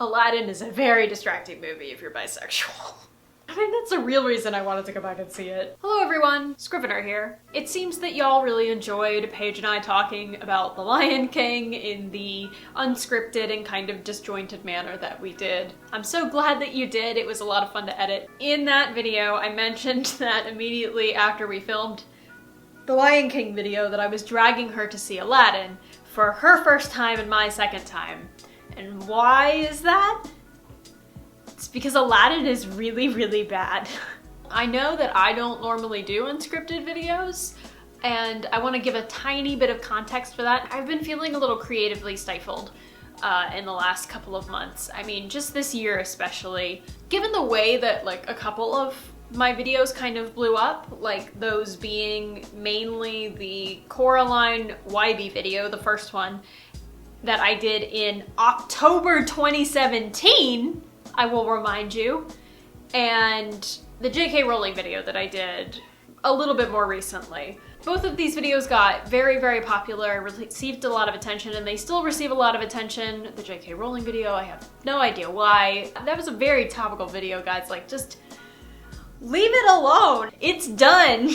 Aladdin is a very distracting movie if you're bisexual. I think that's the real reason I wanted to go back and see it. Hello everyone, Scrivener here. It seems that y'all really enjoyed Paige and I talking about The Lion King in the unscripted and kind of disjointed manner that we did. I'm so glad that you did. It was a lot of fun to edit. In that video, I mentioned that immediately after we filmed the Lion King video that I was dragging her to see Aladdin for her first time and my second time. And why is that? It's because Aladdin is really, really bad. I know that I don't normally do unscripted videos, and I want to give a tiny bit of context for that. I've been feeling a little creatively stifled in the last couple of months. I mean, just this year especially. Given the way that like a couple of my videos kind of blew up, like those being mainly the Coraline Wybie video, the first one that I did in October 2017, I will remind you, and the JK Rowling video that I did a little bit more recently. Both of these videos got very, very popular, received a lot of attention, and they still receive a lot of attention. The JK Rowling video, I have no idea why. That was a very topical video, guys. Like, just leave it alone. It's done.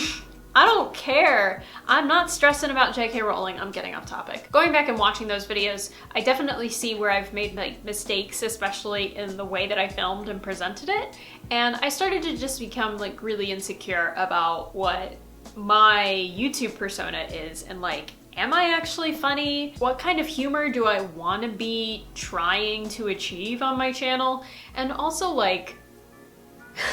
I don't care. I'm not stressing about JK Rowling. I'm getting off topic. Going back and watching those videos, I definitely see where I've made like mistakes, especially in the way that I filmed and presented it. And I started to just become like really insecure about what my YouTube persona is and like, am I actually funny? What kind of humor do I want to be trying to achieve on my channel? And also like,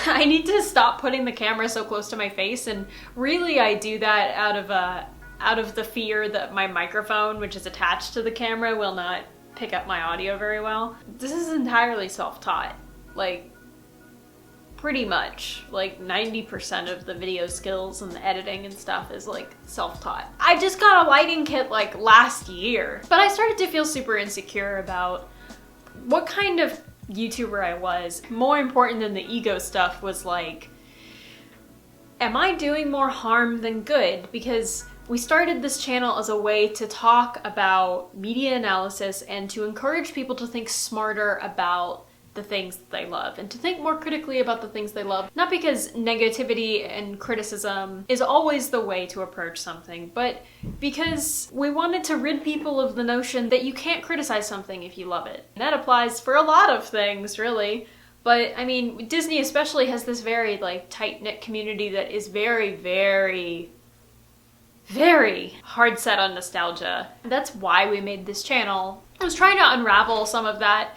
I need to stop putting the camera so close to my face, and really I do that out of the fear that my microphone, which is attached to the camera, will not pick up my audio very well. This is entirely self-taught. Like, pretty much. Like 90% of the video skills and the editing and stuff is like self-taught. I just got a lighting kit like last year, but I started to feel super insecure about what kind of YouTuber I was. More important than the ego stuff was like, am I doing more harm than good? Because we started this channel as a way to talk about media analysis and to encourage people to think smarter about the things that they love and to think more critically about the things they love. Not because negativity and criticism is always the way to approach something, but because we wanted to rid people of the notion that you can't criticize something if you love it. And that applies for a lot of things, really. But I mean, Disney especially has this very like tight-knit community that is very, very, very hard set on nostalgia. That's why we made this channel. I was trying to unravel some of that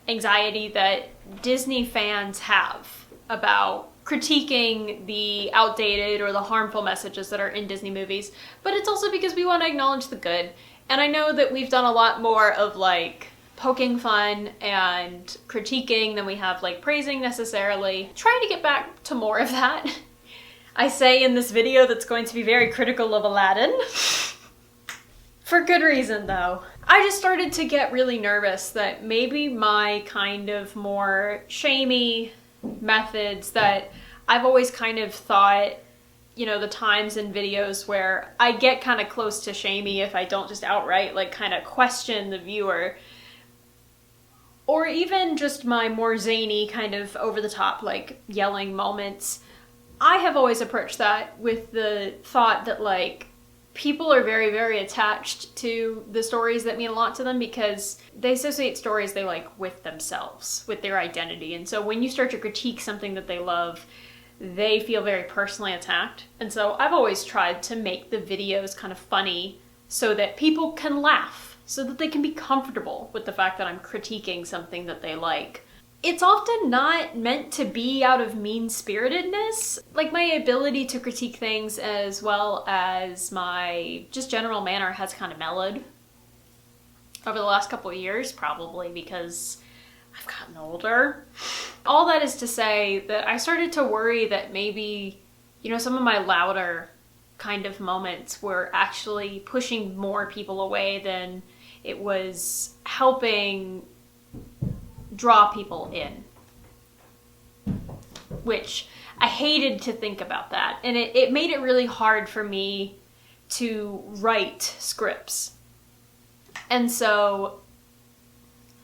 anxiety that Disney fans have about critiquing the outdated or the harmful messages that are in Disney movies, but it's also because we want to acknowledge the good. And I know that we've done a lot more of like poking fun and critiquing than we have like praising necessarily. Trying to get back to more of that. I say in this video that's going to be very critical of Aladdin. For good reason though. I just started to get really nervous that maybe my kind of more shamey methods that I've always kind of thought, you know, the times in videos where I get kind of close to shamey if I don't just outright like kind of question the viewer, or even just my more zany kind of over the top like yelling moments. I have always approached that with the thought that like, people are very, very attached to the stories that mean a lot to them because they associate stories they like with themselves, with their identity. And so when you start to critique something that they love, they feel very personally attacked. And so I've always tried to make the videos kind of funny so that people can laugh, so that they can be comfortable with the fact that I'm critiquing something that they like. It's often not meant to be out of mean-spiritedness. Like, my ability to critique things as well as my just general manner has kind of mellowed over the last couple of years, probably because I've gotten older. All that is to say that I started to worry that maybe, you know, some of my louder kind of moments were actually pushing more people away than it was helping draw people in, which I hated to think about that. And it made it really hard for me to write scripts. And so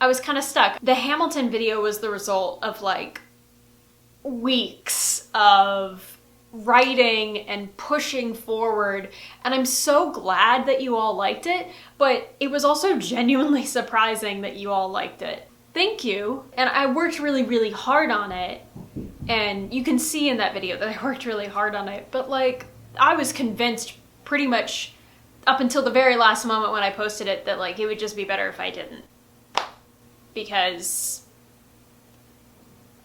I was kind of stuck. The Hamilton video was the result of like weeks of writing and pushing forward, and I'm so glad that you all liked it, but it was also genuinely surprising that you all liked it. Thank you. And I worked really, really hard on it, and you can see in that video that I worked really hard on it, but like, I was convinced pretty much up until the very last moment when I posted it that like it would just be better if I didn't. Because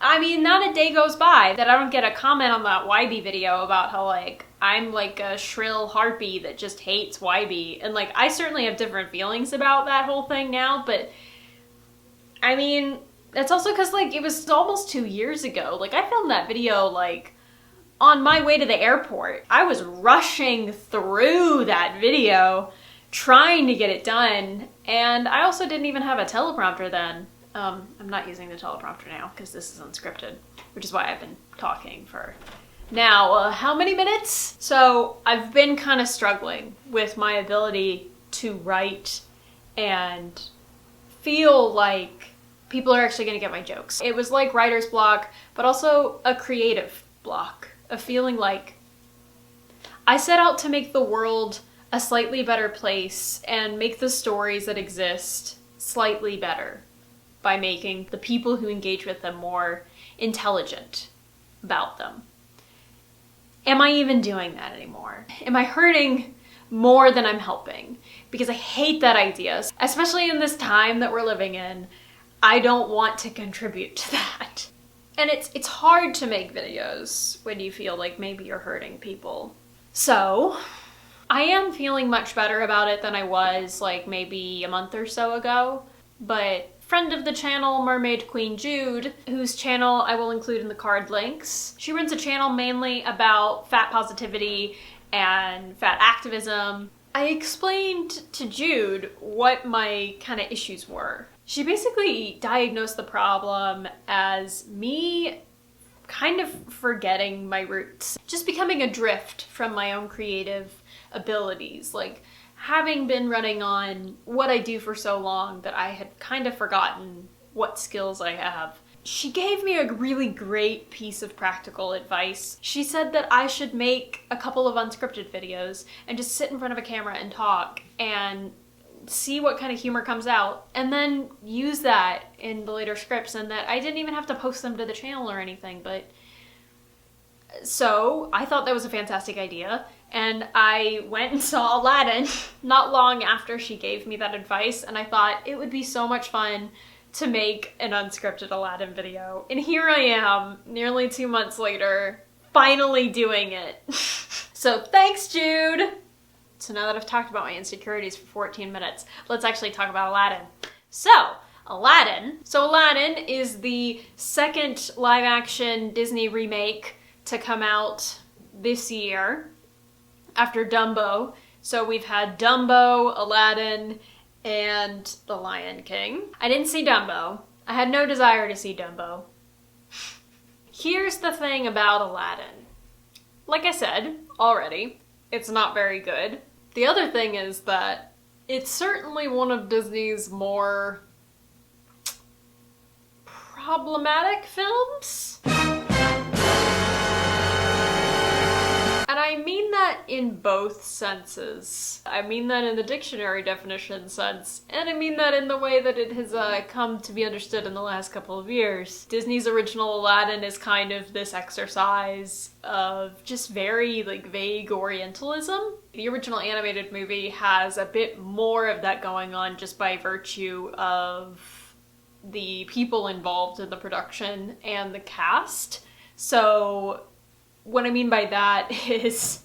I mean, not a day goes by that I don't get a comment on that YB video about how like I'm like a shrill harpy that just hates YB, and like I certainly have different feelings about that whole thing now, but I mean, that's also because like it was almost 2 years ago. Like I filmed that video like on my way to the airport. I was rushing through that video trying to get it done, and I also didn't even have a teleprompter then. I'm not using the teleprompter now because this is unscripted, which is why I've been talking for now how many minutes? So I've been kind of struggling with my ability to write and feel like people are actually going to get my jokes. It was like writer's block, but also a creative block, of feeling like I set out to make the world a slightly better place and make the stories that exist slightly better by making the people who engage with them more intelligent about them. Am I even doing that anymore? Am I hurting more than I'm helping? Because I hate that idea, especially in this time that we're living in. I don't want to contribute to that. And it's hard to make videos when you feel like maybe you're hurting people. So I am feeling much better about it than I was like maybe a month or so ago, but friend of the channel, Mermaid Queen Jude, whose channel I will include in the card links. She runs a channel mainly about fat positivity and fat activism. I explained to Jude what my kind of issues were. She basically diagnosed the problem as me kind of forgetting my roots, just becoming adrift from my own creative abilities, like having been running on what I do for so long that I had kind of forgotten what skills I have. She gave me a really great piece of practical advice. She said that I should make a couple of unscripted videos and just sit in front of a camera and talk and see what kind of humor comes out, and then use that in the later scripts, and that I didn't even have to post them to the channel or anything. But so I thought that was a fantastic idea, and I went and saw Aladdin not long after she gave me that advice, and I thought it would be so much fun to make an unscripted Aladdin video. And here I am, nearly 2 months later, finally doing it. So thanks, Jude! So now that I've talked about my insecurities for 14 minutes, let's actually talk about Aladdin. So, Aladdin is the second live-action Disney remake to come out this year after Dumbo. So we've had Dumbo, Aladdin, and The Lion King. I didn't see Dumbo. I had no desire to see Dumbo. Here's the thing about Aladdin. Like I said already, it's not very good. The other thing is that it's certainly one of Disney's more problematic films. And I mean that in both senses. I mean that in the dictionary definition sense, and I mean that in the way that it has come to be understood in the last couple of years. Disney's original Aladdin is kind of this exercise of just very like vague Orientalism. The original animated movie has a bit more of that going on just by virtue of the people involved in the production and the cast. So what I mean by that is,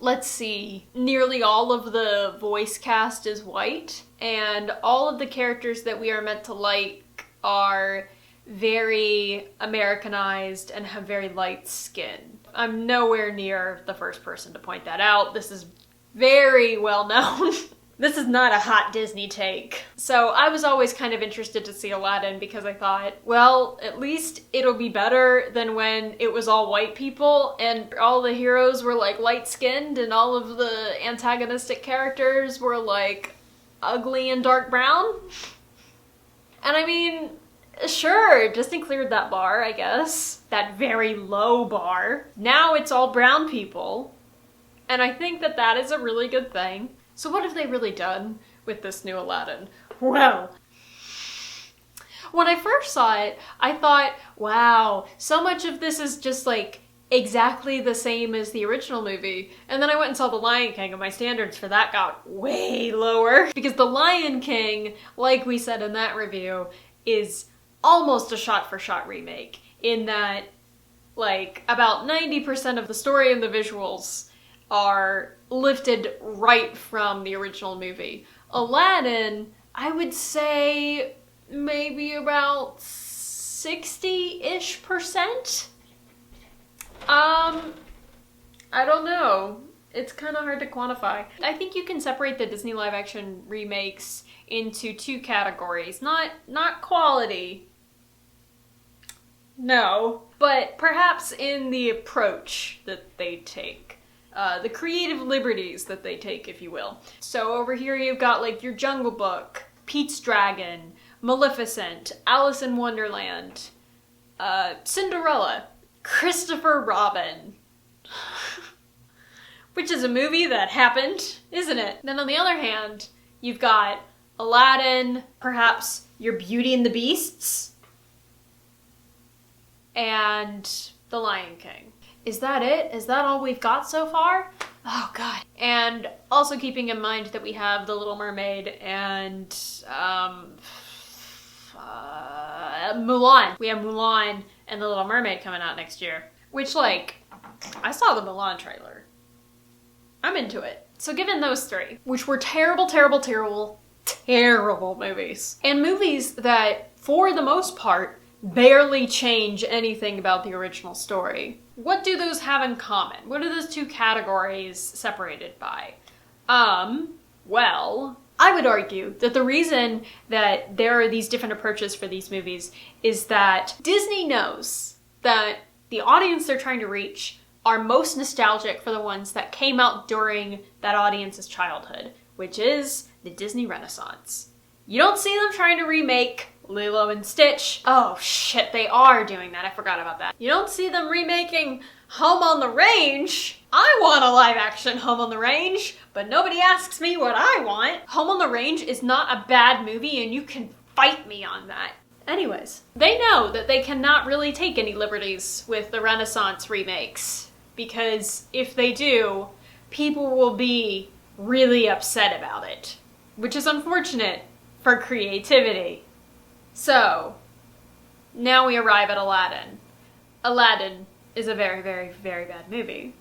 let's see, nearly all of the voice cast is white, and all of the characters that we are meant to like are very Americanized and have very light skin. I'm nowhere near the first person to point that out. This is very well known. This is not a hot Disney take. So I was always kind of interested to see Aladdin because I thought, well, at least it'll be better than when it was all white people and all the heroes were like light-skinned and all of the antagonistic characters were like ugly and dark brown. And I mean, sure, Disney cleared that bar, I guess. That very low bar. Now it's all brown people. And I think that that is a really good thing. So what have they really done with this new Aladdin? Well, when I first saw it, I thought, wow, so much of this is just like exactly the same as the original movie. And then I went and saw The Lion King, and my standards for that got way lower. Because The Lion King, like we said in that review, is almost a shot-for-shot remake, in that, like, about 90% of the story and the visuals are lifted right from the original movie. Aladdin, I would say maybe about 60-ish%. I don't know. It's kind of hard to quantify. I think you can separate the Disney live-action remakes into two categories. Not quality. No. But perhaps in the approach that they take. The creative liberties that they take, if you will. So over here you've got like your Jungle Book, Pete's Dragon, Maleficent, Alice in Wonderland, Cinderella, Christopher Robin. Which is a movie that happened, isn't it? Then on the other hand, you've got Aladdin, perhaps your Beauty and the Beasts, and The Lion King. Is that it? Is that all we've got so far? Oh god. And also keeping in mind that we have The Little Mermaid and Mulan. We have Mulan and The Little Mermaid coming out next year. Which, like, I saw the Mulan trailer. I'm into it. So given those three, which were terrible, terrible, terrible, terrible movies, and movies that, for the most part, barely change anything about the original story, what do those have in common? What are those two categories separated by? Well, I would argue that the reason that there are these different approaches for these movies is that Disney knows that the audience they're trying to reach are most nostalgic for the ones that came out during that audience's childhood, which is the Disney Renaissance. You don't see them trying to remake Lilo and Stitch. Oh shit, they are doing that. I forgot about that. You don't see them remaking Home on the Range. I want a live action Home on the Range, but nobody asks me what I want. Home on the Range is not a bad movie, and you can fight me on that. Anyways, they know that they cannot really take any liberties with the Renaissance remakes, because if they do, people will be really upset about it, which is unfortunate for creativity. So, now we arrive at Aladdin. Aladdin is a very, very, very bad movie.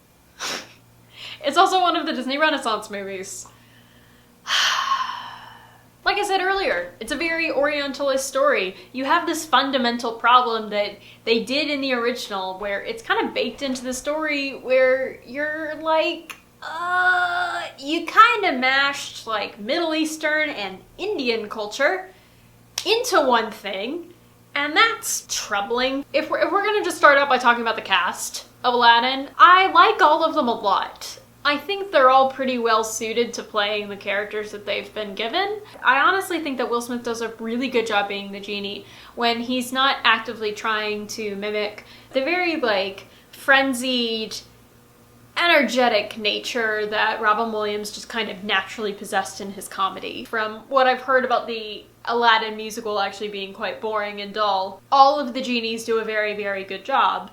It's also one of the Disney Renaissance movies. Like I said earlier, it's a very Orientalist story. You have this fundamental problem that they did in the original, where it's kind of baked into the story, where you're like, you kind of mashed like Middle Eastern and Indian culture into one thing, and that's troubling. If we're gonna just start out by talking about the cast of Aladdin, I like all of them a lot. I think they're all pretty well suited to playing the characters that they've been given. I honestly think that Will Smith does a really good job being the genie when he's not actively trying to mimic the very, like, frenzied, energetic nature that Robin Williams just kind of naturally possessed in his comedy. From what I've heard about the Aladdin musical actually being quite boring and dull, all of the genies do a very, very good job.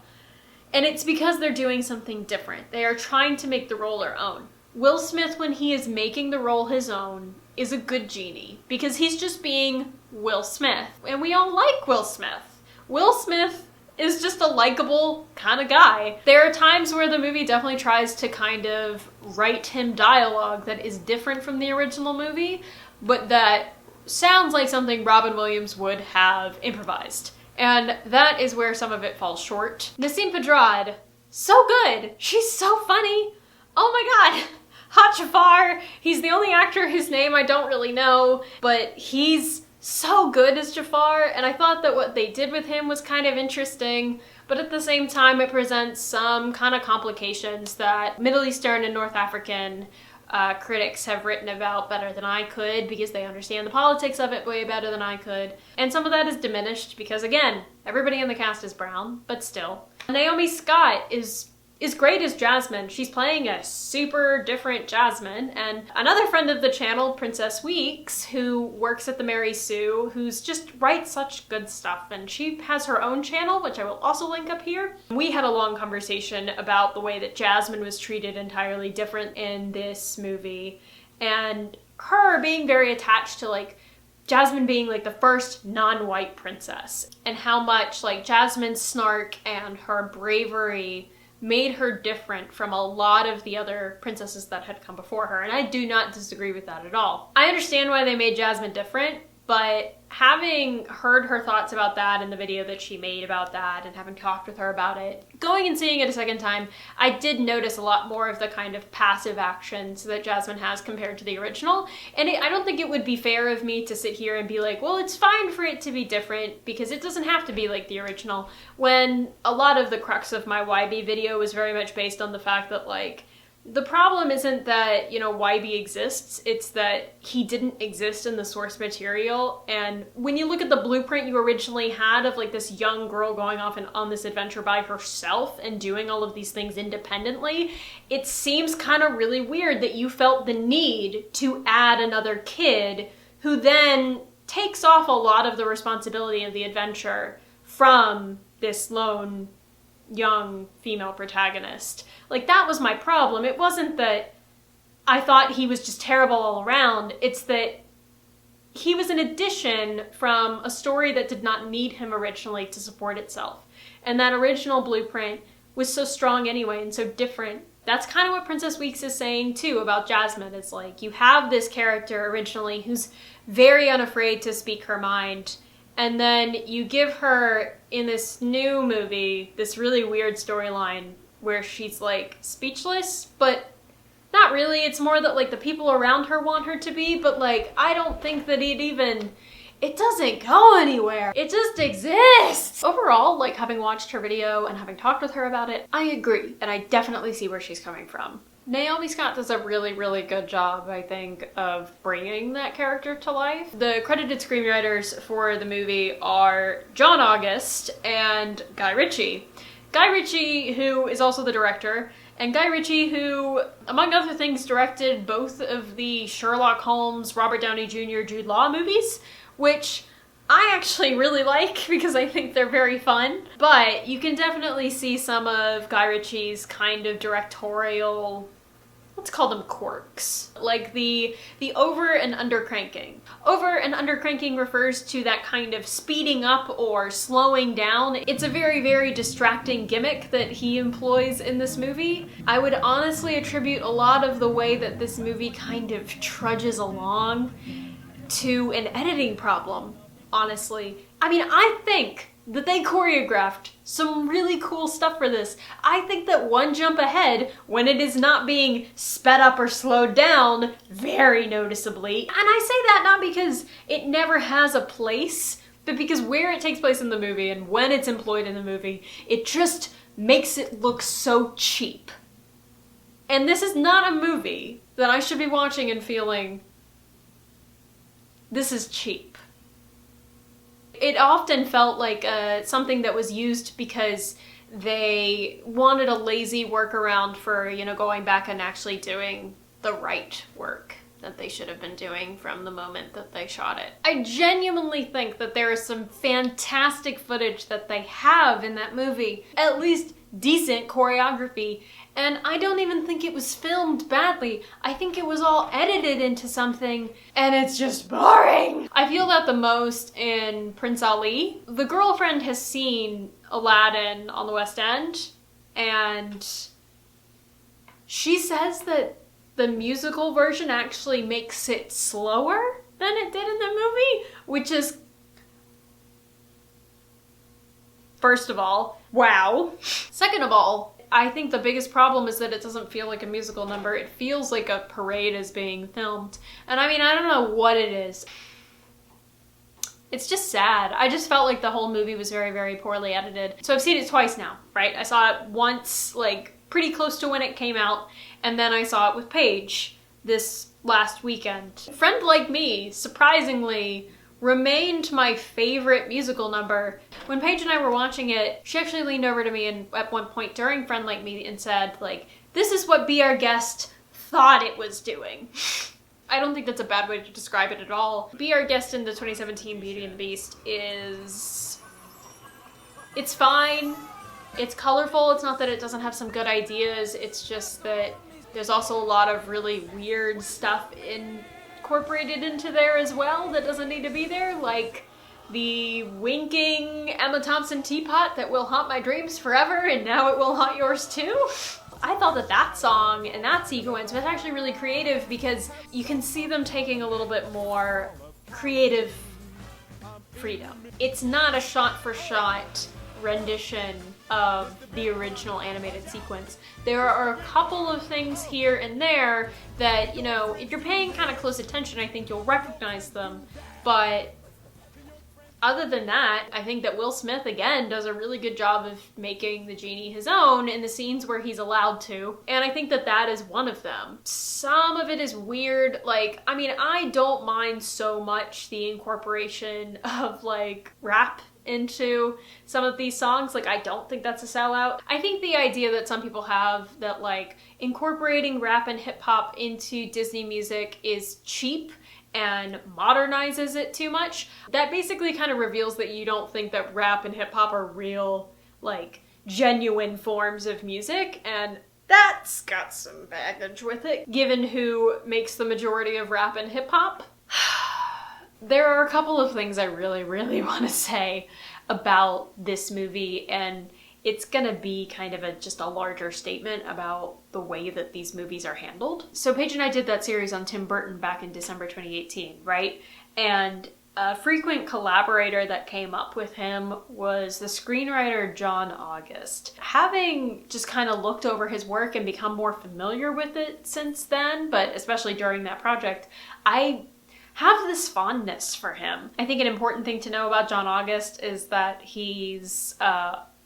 And it's because they're doing something different. They are trying to make the role their own. Will Smith, when he is making the role his own, is a good genie, because he's just being Will Smith. And we all like Will Smith. Will Smith is just a likable kind of guy. There are times where the movie definitely tries to kind of write him dialogue that is different from the original movie, but that sounds like something Robin Williams would have improvised. And that is where some of it falls short. Nasim Pedrad, so good. She's so funny. Oh my god. Hot Jafar. He's the only actor whose name I don't really know, but he's so good as Jafar, and I thought that what they did with him was kind of interesting, but at the same time it presents some kind of complications that Middle Eastern and North African critics have written about better than I could because they understand the politics of it way better than I could. And some of that is diminished because, again, everybody in the cast is brown, but still. Naomi Scott is great as Jasmine. She's playing a super different Jasmine. And another friend of the channel, Princess Weeks, who works at the Mary Sue, who's just writes such good stuff. And she has her own channel, which I will also link up here. We had a long conversation about the way that Jasmine was treated entirely different in this movie. And her being very attached to like Jasmine being like the first non-white princess. And how much like Jasmine's snark and her bravery made her different from a lot of the other princesses that had come before her, and I do not disagree with that at all. I understand why they made Jasmine different, but having heard her thoughts about that in the video that she made about that and having talked with her about it, going and seeing it a second time, I did notice a lot more of the kind of passive actions that Jasmine has compared to the original. And I don't think it would be fair of me to sit here and be like, well, it's fine for it to be different because it doesn't have to be like the original, when a lot of the crux of my YB video was very much based on the fact that like, the problem isn't that, you know, YB exists, it's that he didn't exist in the source material. And when you look at the blueprint you originally had of like this young girl going off and on this adventure by herself and doing all of these things independently, it seems kind of really weird that you felt the need to add another kid who then takes off a lot of the responsibility of the adventure from this lone young female protagonist. Like, that was my problem. It wasn't that I thought he was just terrible all around. It's that he was an addition from a story that did not need him originally to support itself. And that original blueprint was so strong anyway and so different. That's kind of what Princess Weeks is saying too about Jasmine. It's like, you have this character originally who's very unafraid to speak her mind, and then you give her, in this new movie, this really weird storyline where she's like speechless, but not really. It's more that like the people around her want her to be, but like I don't think that it doesn't go anywhere. It just exists. Overall, like having watched her video and having talked with her about it, I agree, and I definitely see where she's coming from. Naomi Scott does a really, really good job, I think, of bringing that character to life. The credited screenwriters for the movie are John August and Guy Ritchie. Guy Ritchie, who is also the director, and Guy Ritchie, who, among other things, directed both of the Sherlock Holmes, Robert Downey Jr., Jude Law movies, which I actually really like because I think they're very fun. But you can definitely see some of Guy Ritchie's kind of directorial, let's call them quirks. Like the over and under cranking. Over and under cranking refers to that kind of speeding up or slowing down. It's a very, very distracting gimmick that he employs in this movie. I would honestly attribute a lot of the way that this movie kind of trudges along to an editing problem, honestly. I mean, I think that they choreographed some really cool stuff for this. I think that one jump ahead, when it is not being sped up or slowed down very noticeably, and I say that not because it never has a place, but because where it takes place in the movie and when it's employed in the movie, it just makes it look so cheap. And this is not a movie that I should be watching and feeling, this is cheap. It often felt like something that was used because they wanted a lazy workaround for, you know, going back and actually doing the right work that they should have been doing from the moment that they shot it. I genuinely think that there is some fantastic footage that they have in that movie, at least decent choreography, and I don't even think it was filmed badly. I think it was all edited into something, and it's just boring. I feel that the most in Prince Ali. The girlfriend has seen Aladdin on the West End, and she says that the musical version actually makes it slower than it did in the movie, which is, first of all, wow. Second of all, I think the biggest problem is that it doesn't feel like a musical number. It feels like a parade is being filmed. And I mean, I don't know what it is. It's just sad. I just felt like the whole movie was very, very poorly edited. So I've seen it twice now, right? I saw it once, like, pretty close to when it came out, and then I saw it with Paige this last weekend. Friend Like Me, surprisingly, remained my favorite musical number. When Paige and I were watching it, she actually leaned over to me and at one point during Friend Like Me and said, like, this is what Be Our Guest thought it was doing. I don't think that's a bad way to describe it at all. Be Our Guest in the 2017 Beauty and the Beast is... it's fine. It's colorful. It's not that it doesn't have some good ideas. It's just that there's also a lot of really weird stuff incorporated into there as well that doesn't need to be there, like the winking Emma Thompson teapot that will haunt my dreams forever and now it will haunt yours too. I thought that that song and that sequence was actually really creative because you can see them taking a little bit more creative freedom. It's not a shot-for-shot rendition of the original animated sequence. There are a couple of things here and there that, you know, if you're paying kind of close attention, I think you'll recognize them. But other than that, I think that Will Smith, again, does a really good job of making the genie his own in the scenes where he's allowed to. And I think that that is one of them. Some of it is weird. Like, I mean, I don't mind so much the incorporation of, like, rap into some of these songs. Like, I don't think that's a sellout. I think the idea that some people have that, like, incorporating rap and hip-hop into Disney music is cheap and modernizes it too much, that basically kind of reveals that you don't think that rap and hip-hop are real, like, genuine forms of music, and that's got some baggage with it, given who makes the majority of rap and hip-hop. There are a couple of things I really, really want to say about this movie, and it's gonna be kind of just a larger statement about the way that these movies are handled. So Paige and I did that series on Tim Burton back in December 2018, right? And a frequent collaborator that came up with him was the screenwriter John August. Having just kind of looked over his work and become more familiar with it since then, but especially during that project, I have this fondness for him. I think an important thing to know about John August is that he's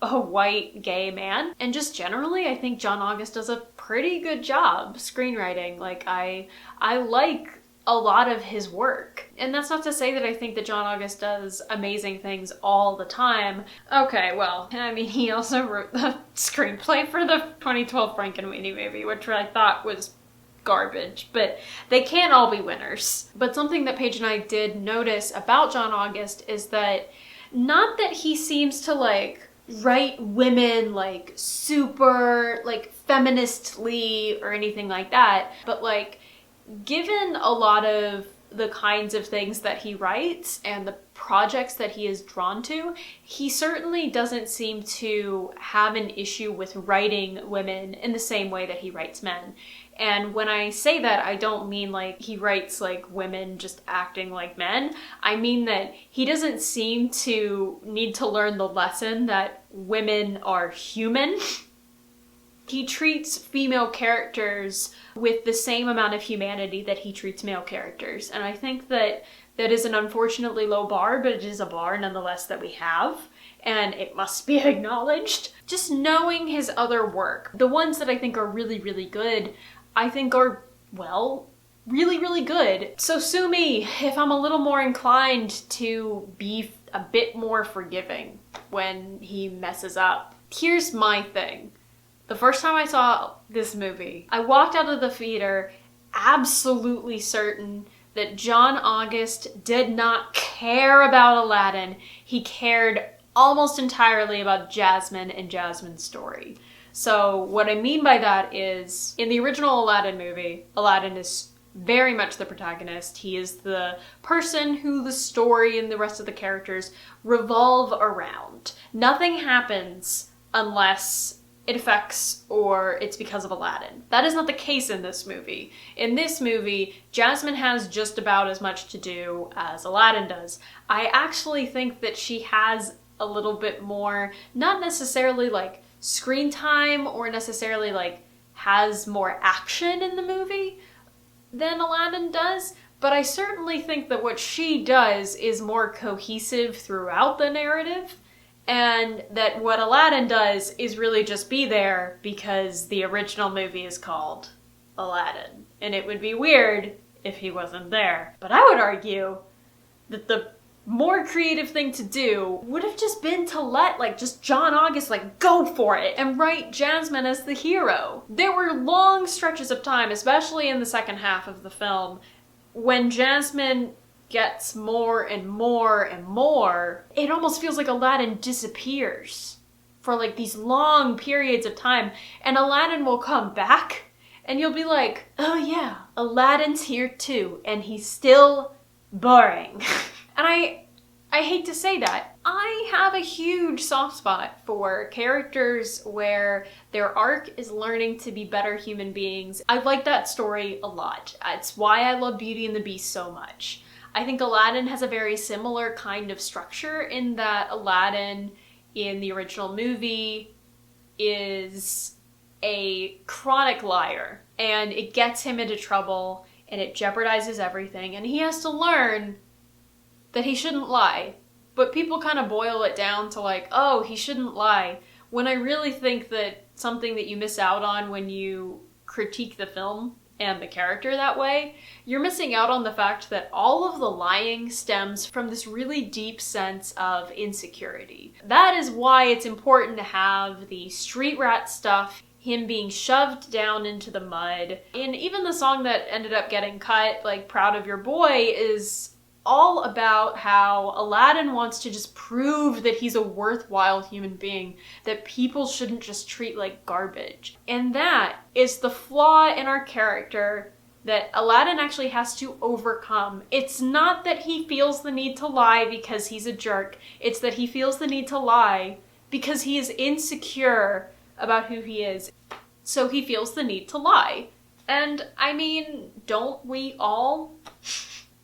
a white gay man. And just generally, I think John August does a pretty good job screenwriting. Like, I like a lot of his work. And that's not to say that I think that John August does amazing things all the time. Okay, well, I mean, he also wrote the screenplay for the 2012 Frankenweenie movie, which I thought was garbage, but they can't all be winners. But something that Paige and I did notice about John August is that not that he seems to, like, write women, like, super, like, feministly or anything like that, but, like, given a lot of the kinds of things that he writes and the projects that he is drawn to, he certainly doesn't seem to have an issue with writing women in the same way that he writes men. And when I say that, I don't mean like he writes like women just acting like men. I mean that he doesn't seem to need to learn the lesson that women are human. He treats female characters with the same amount of humanity that he treats male characters. And I think that that is an unfortunately low bar, but it is a bar nonetheless that we have, and it must be acknowledged. Just knowing his other work, the ones that I think are really, really good, I think are, well, really, really good. So sue me if I'm a little more inclined to be a bit more forgiving when he messes up. Here's my thing. The first time I saw this movie, I walked out of the theater absolutely certain that John August did not care about Aladdin. He cared almost entirely about Jasmine and Jasmine's story. So what I mean by that is, in the original Aladdin movie, Aladdin is very much the protagonist. He is the person who the story and the rest of the characters revolve around. Nothing happens unless it affects or it's because of Aladdin. That is not the case in this movie. In this movie, Jasmine has just about as much to do as Aladdin does. I actually think that she has a little bit more, not necessarily like screen time or necessarily like has more action in the movie than Aladdin does, but I certainly think that what she does is more cohesive throughout the narrative, and that what Aladdin does is really just be there because the original movie is called Aladdin. and it would be weird if he wasn't there. But I would argue that the more creative thing to do would have just been to let, like, just John August, like, go for it and write Jasmine as the hero. There were long stretches of time, especially in the second half of the film, when Jasmine gets more and more and more. It almost feels like Aladdin disappears for, like, these long periods of time, and Aladdin will come back, and you'll be like, oh yeah, Aladdin's here too, and he's still boring. And I hate to say that. I have a huge soft spot for characters where their arc is learning to be better human beings. I like that story a lot. It's why I love Beauty and the Beast so much. I think Aladdin has a very similar kind of structure in that Aladdin in the original movie is a chronic liar, and it gets him into trouble and it jeopardizes everything, and he has to learn that he shouldn't lie. But people kind of boil it down to like, oh, he shouldn't lie, when I really think that something that you miss out on when you critique the film and the character that way, you're missing out on the fact that all of the lying stems from this really deep sense of insecurity. That is why it's important to have the street rat stuff, him being shoved down into the mud. And even the song that ended up getting cut, like Proud of Your Boy, is all about how Aladdin wants to just prove that he's a worthwhile human being, that people shouldn't just treat like garbage. And that is the flaw in our character that Aladdin actually has to overcome. It's not that he feels the need to lie because he's a jerk. It's that he feels the need to lie because he is insecure about who he is. So he feels the need to lie. And I mean, don't we all?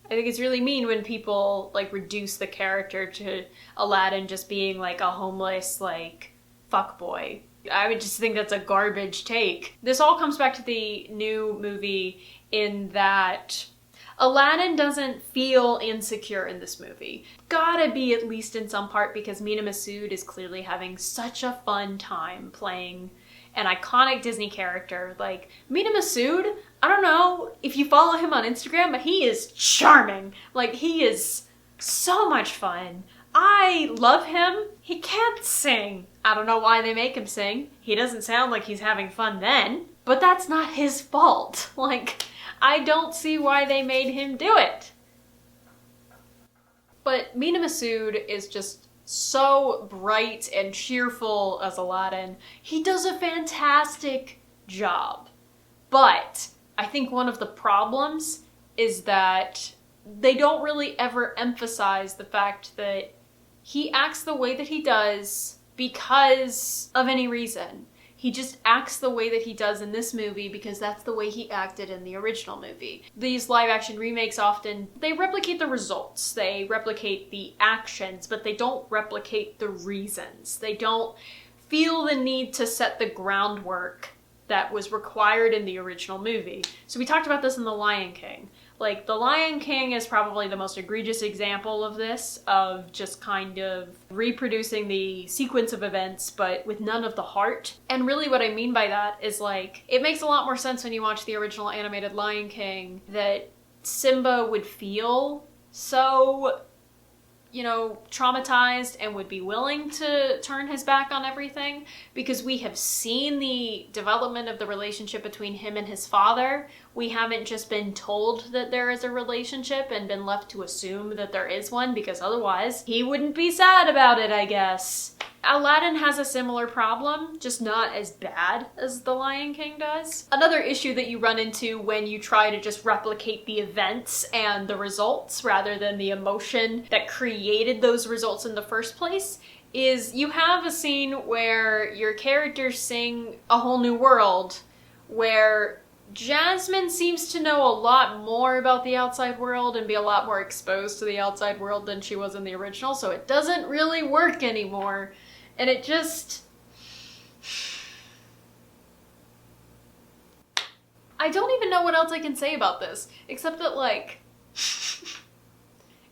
I think it's really mean when people, like, reduce the character to Aladdin just being, like, a homeless, like, fuckboy. I would just think that's a garbage take. This all comes back to the new movie in that Aladdin doesn't feel insecure in this movie. Gotta be, at least in some part, because Mina Masood is clearly having such a fun time playing an iconic Disney character. Like, Mina Masood, I don't know if you follow him on Instagram, but he is charming. Like, he is so much fun. I love him. He can't sing. I don't know why they make him sing. He doesn't sound like he's having fun then, but that's not his fault. Like, I don't see why they made him do it. But Mina Masood is just so bright and cheerful as Aladdin. He does a fantastic job. But I think one of the problems is that they don't really ever emphasize the fact that he acts the way that he does because of any reason. He just acts the way that he does in this movie because that's the way he acted in the original movie. These live action remakes often, they replicate the results, they replicate the actions, but they don't replicate the reasons. They don't feel the need to set the groundwork that was required in the original movie. So we talked about this in The Lion King. Like, The Lion King is probably the most egregious example of this, of just kind of reproducing the sequence of events, but with none of the heart. And really what I mean by that is, like, it makes a lot more sense when you watch the original animated Lion King that Simba would feel so, you know, traumatized and would be willing to turn his back on everything, because we have seen the development of the relationship between him and his father. We haven't just been told that there is a relationship and been left to assume that there is one, because otherwise he wouldn't be sad about it, I guess. Aladdin has a similar problem, just not as bad as The Lion King does. Another issue that you run into when you try to just replicate the events and the results rather than the emotion that created those results in the first place is you have a scene where your characters sing A Whole New World, where Jasmine seems to know a lot more about the outside world and be a lot more exposed to the outside world than she was in the original, so it doesn't really work anymore. And it just... I don't even know what else I can say about this, except that, like,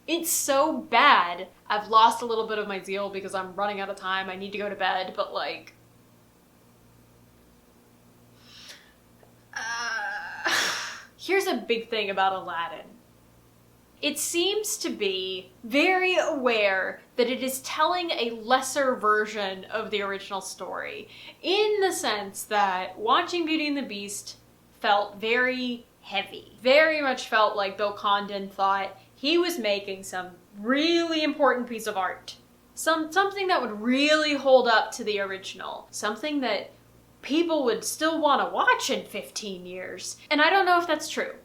it's so bad. I've lost a little bit of my zeal because I'm running out of time. I need to go to bed, but, like... Here's a big thing about Aladdin. It seems to be very aware that it is telling a lesser version of the original story, in the sense that watching Beauty and the Beast felt very heavy. Very much felt like Bill Condon thought he was making some really important piece of art. Something that would really hold up to the original. Something that people would still want to watch in 15 years. And I don't know if that's true,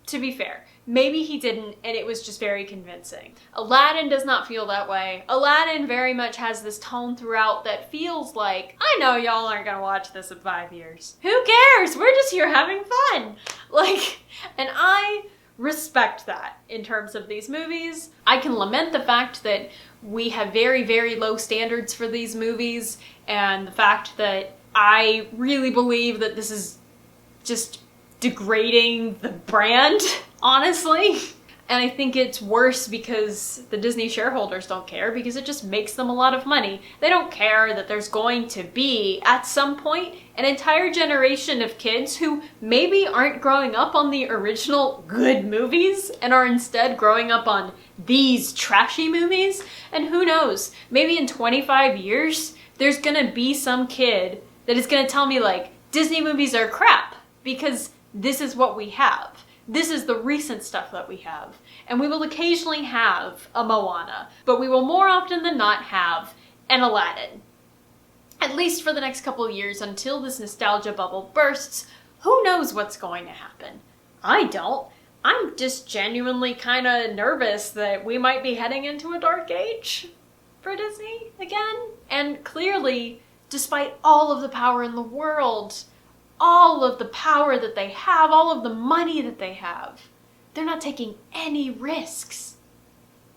to be fair. Maybe he didn't, and it was just very convincing. Aladdin does not feel that way. Aladdin very much has this tone throughout that feels like, I know y'all aren't gonna watch this in 5 years. Who cares? We're just here having fun. And I respect that in terms of these movies. I can lament the fact that we have very, very low standards for these movies, and the fact that I really believe that this is just degrading the brand, honestly. And I think it's worse because the Disney shareholders don't care, because it just makes them a lot of money. They don't care that there's going to be, at some point, an entire generation of kids who maybe aren't growing up on the original good movies and are instead growing up on these trashy movies. And who knows, maybe in 25 years, there's gonna be some kid that is gonna tell me like, Disney movies are crap, because this is what we have. This is the recent stuff that we have. And we will occasionally have a Moana, but we will more often than not have an Aladdin. At least for the next couple of years, until this nostalgia bubble bursts. Who knows what's going to happen? I don't. I'm just genuinely kind of nervous that we might be heading into a dark age for Disney again. And clearly, despite all of the power in the world, all of the power that they have, all of the money that they have, they're not taking any risks.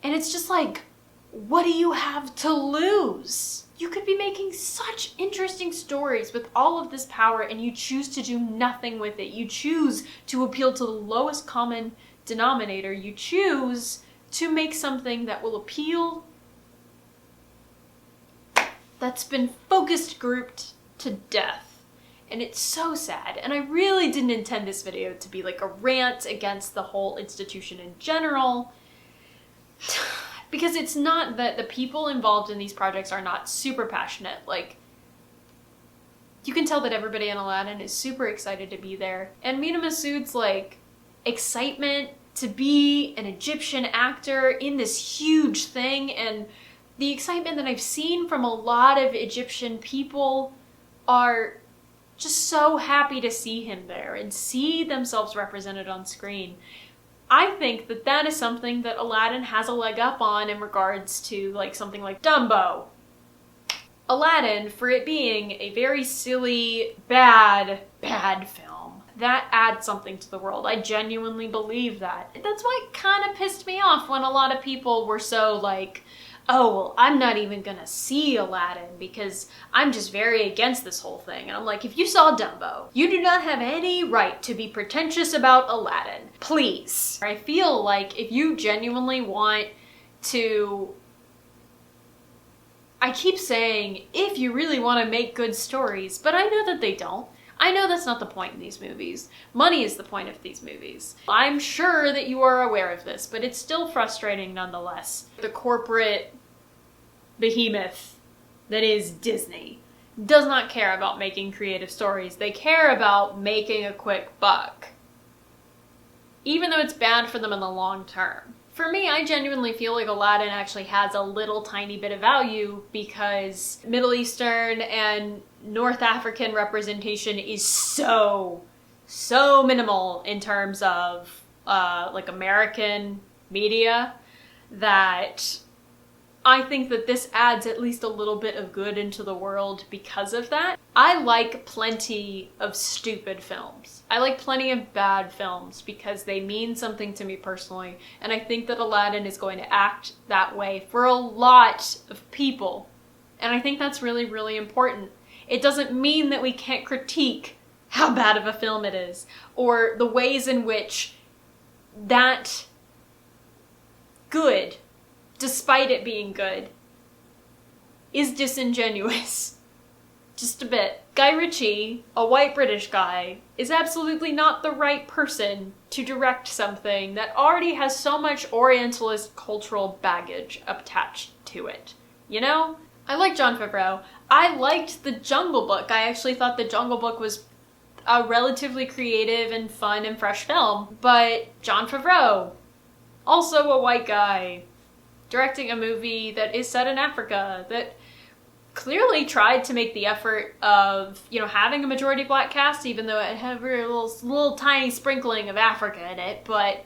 And it's just like, what do you have to lose? You could be making such interesting stories with all of this power, and you choose to do nothing with it. You choose to appeal to the lowest common denominator. You choose to make something that will appeal, that's been focus grouped to death. And it's so sad. And I really didn't intend this video to be like a rant against the whole institution in general. Because it's not that the people involved in these projects are not super passionate. Like, you can tell that everybody in Aladdin is super excited to be there. And Mina Masood's like excitement to be an Egyptian actor in this huge thing, and the excitement that I've seen from a lot of Egyptian people are just so happy to see him there and see themselves represented on screen. I think that that is something that Aladdin has a leg up on in regards to like something like Dumbo. Aladdin, for it being a very silly, bad film, that adds something to the world. I genuinely believe that. That's why it kind of pissed me off when a lot of people were so like, oh, well, I'm not even gonna see Aladdin because I'm just very against this whole thing. And I'm like, if you saw Dumbo, you do not have any right to be pretentious about Aladdin. Please. I feel like if you genuinely want to, I keep saying, if you really want to make good stories, but I know that they don't. I know that's not the point in these movies. Money is the point of these movies. I'm sure that you are aware of this, but it's still frustrating nonetheless. The corporate behemoth that is Disney does not care about making creative stories. They care about making a quick buck, even though it's bad for them in the long term. For me, I genuinely feel like Aladdin actually has a little tiny bit of value because Middle Eastern and North African representation is so minimal in terms of like American media that I think that this adds at least a little bit of good into the world because of that. I like plenty of stupid films. I like plenty of bad films because they mean something to me personally, and I think that Aladdin is going to act that way for a lot of people. And I think that's really, really important. It doesn't mean that we can't critique how bad of a film it is, or the ways in which that good, despite it being good, is disingenuous. Just a bit. Guy Ritchie, a white British guy, is absolutely not the right person to direct something that already has so much Orientalist cultural baggage attached to it. You know? I like Jon Favreau. I liked The Jungle Book. I actually thought The Jungle Book was a relatively creative and fun and fresh film. But Jon Favreau, also a white guy, directing a movie that is set in Africa, that clearly tried to make the effort of, you know, having a majority black cast, even though it had a little tiny sprinkling of Africa in it, but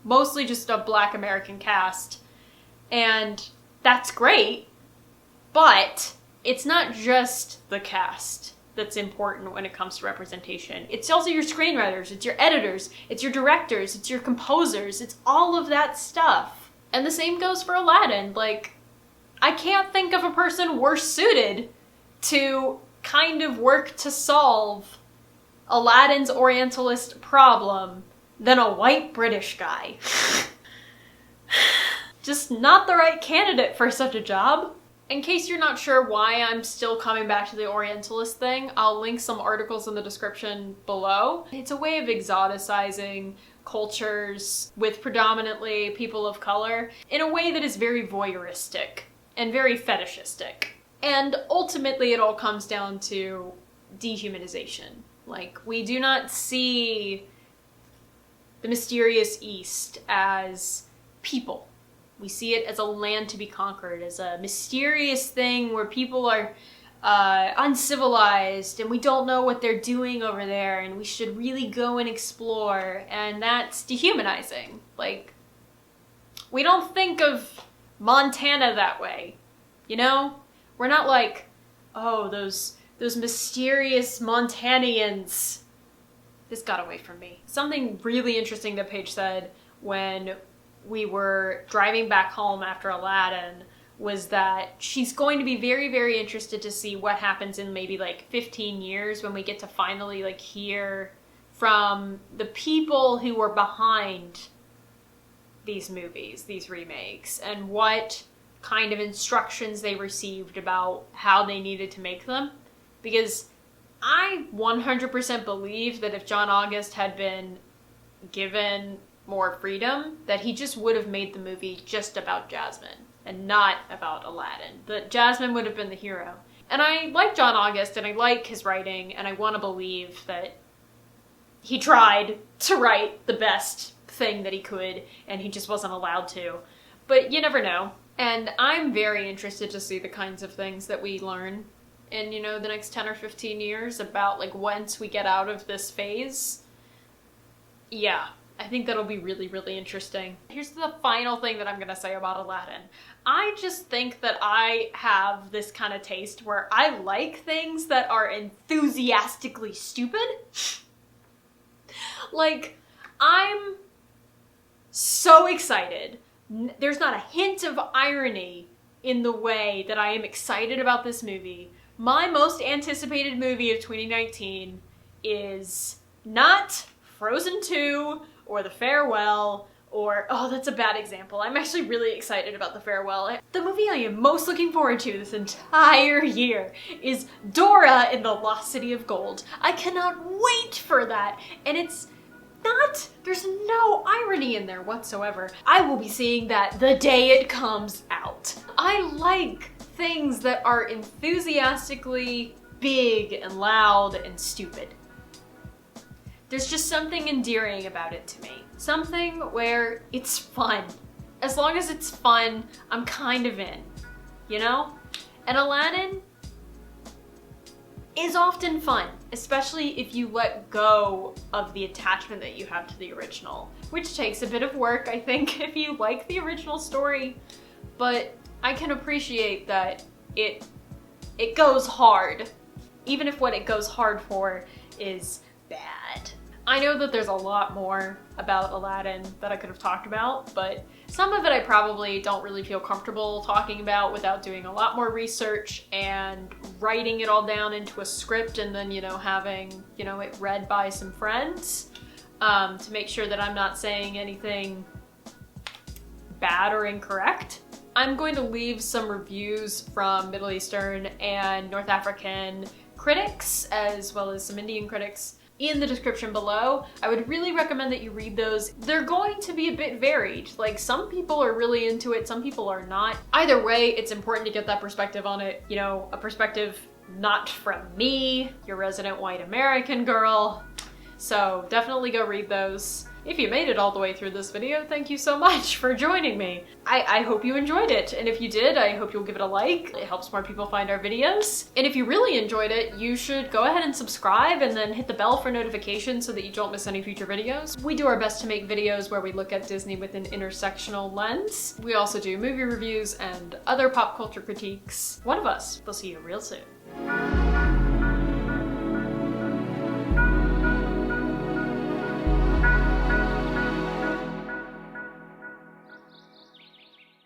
mostly just a black American cast. And that's great, but it's not just the cast that's important when it comes to representation. It's also your screenwriters, it's your editors, it's your directors, it's your composers, it's all of that stuff. And the same goes for Aladdin. Like, I can't think of a person worse suited to kind of work to solve Aladdin's Orientalist problem than a white British guy. Just not the right candidate for such a job. In case you're not sure why I'm still coming back to the Orientalist thing, I'll link some articles in the description below. It's a way of exoticizing cultures with predominantly people of color in a way that is very voyeuristic and very fetishistic. And ultimately it all comes down to dehumanization. Like, we do not see the mysterious East as people. We see it as a land to be conquered, as a mysterious thing where people are uncivilized and we don't know what they're doing over there and we should really go and explore, and that's dehumanizing. Like, we don't think of Montana that way, you know? We're not like, oh, those mysterious Montanians. This got away from me. Something really interesting that Paige said when we were driving back home after Aladdin was that she's going to be very, very interested to see what happens in maybe like 15 years when we get to finally like hear from the people who were behind these movies, these remakes, and what kind of instructions they received about how they needed to make them. Because I 100% believe that if John August had been given more freedom, that he just would have made the movie just about Jasmine and not about Aladdin. That Jasmine would have been the hero. And I like John August and I like his writing, and I want to believe that he tried to write the best thing that he could and he just wasn't allowed to. But you never know. And I'm very interested to see the kinds of things that we learn in, you know, the next 10 or 15 years about, like, once we get out of this phase. Yeah, I think that'll be really, really interesting. Here's the final thing that I'm gonna say about Aladdin. I just think that I have this kind of taste where I like things that are enthusiastically stupid. Like, I'm so excited. There's not a hint of irony in the way that I am excited about this movie. My most anticipated movie of 2019 is not Frozen 2 or The Farewell or, oh, that's a bad example. I'm actually really excited about The Farewell. The movie I am most looking forward to this entire year is Dora in the Lost City of Gold. I cannot wait for that. And it's not, there's no irony in there whatsoever. I will be seeing that the day it comes out. I like things that are enthusiastically big and loud and stupid. There's just something endearing about it to me. Something where it's fun. As long as it's fun, I'm kind of in, you know? And Aladdin is often fun, especially if you let go of the attachment that you have to the original, which takes a bit of work, I think, if you like the original story, but I can appreciate that it goes hard, even if what it goes hard for is bad. I know that there's a lot more about Aladdin that I could have talked about, but some of it I probably don't really feel comfortable talking about without doing a lot more research and writing it all down into a script and then, you know, having, you know, it read by some friends to make sure that I'm not saying anything bad or incorrect. I'm going to leave some reviews from Middle Eastern and North African critics, as well as some Indian critics, in the description below. I would really recommend that you read those. They're going to be a bit varied. Like, some people are really into it, some people are not. Either way, it's important to get that perspective on it. You know, a perspective not from me, your resident white American girl. So definitely go read those. If you made it all the way through this video, thank you so much for joining me. I hope you enjoyed it, and if you did, I hope you'll give it a like. It helps more people find our videos. And if you really enjoyed it, you should go ahead and subscribe and then hit the bell for notifications so that you don't miss any future videos. We do our best to make videos where we look at Disney with an intersectional lens. We also do movie reviews and other pop culture critiques. One of us will see you real soon.